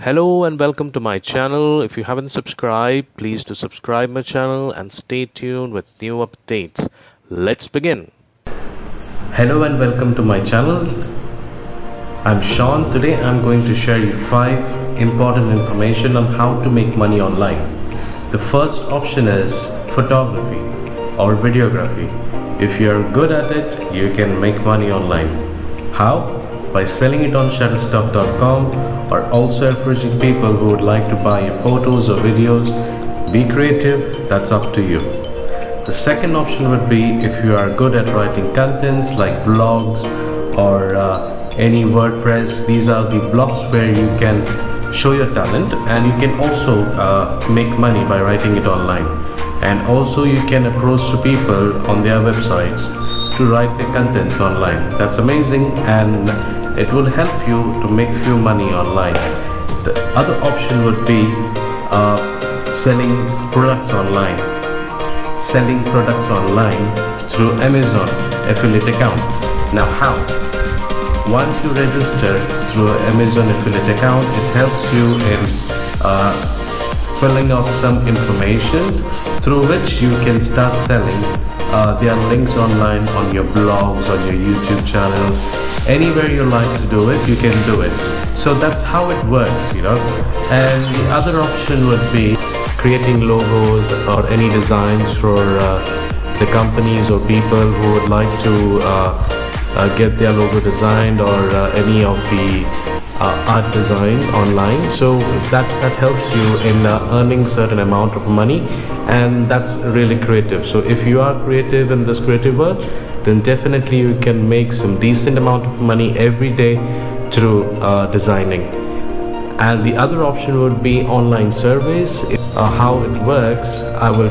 Hello and welcome to my channel. If you haven't subscribed, please do subscribe my channel and stay tuned with new updates. Let's begin. Hello and welcome to my channel. I'm Sean. Today I'm going to share you 5 important information on how to make money online. The first option is photography or videography. If you're good at it, you can make money online. How? By selling it on shutterstock.com, or also approaching people who would like to buy your photos or videos. Be creative, that's up to you. The second option would be if you are good at writing contents like vlogs or any WordPress. These are the blogs where you can show your talent, and you can also make money by writing it online. And also you can approach to people on their websites to write their contents online. That's amazing, and it will help you to make few money online. The other option would be selling products online. Selling products online through Amazon affiliate account. Now how? Once you register through Amazon affiliate account, it helps you in filling out some information through which you can start selling. There are links online on your blogs, on your YouTube channels. Anywhere you like to do it, you can do it. So that's how it works, you know. And the other option would be creating logos or any designs for the companies or people who would like to get their logo designed, or any of the art design online. So that helps you in earning certain amount of money, and that's really creative. So if you are creative in this creative world, then definitely you can make some decent amount of money every day through designing. And the other option would be online surveys. How it works, I will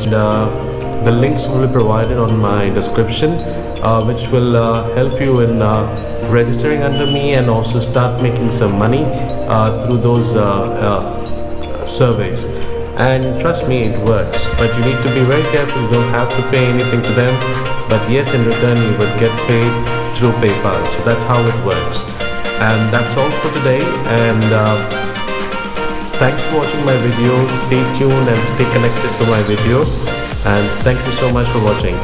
the links will be provided on my description, which will help you in registering under me and also start making some money through those surveys. And trust me, it works, but you need to be very careful. You don't have to pay anything to them, but yes, in return you will get paid through PayPal. So that's how it works. And that's all for today, and thanks for watching my video. Stay tuned and stay connected to my video, and thank you so much for watching.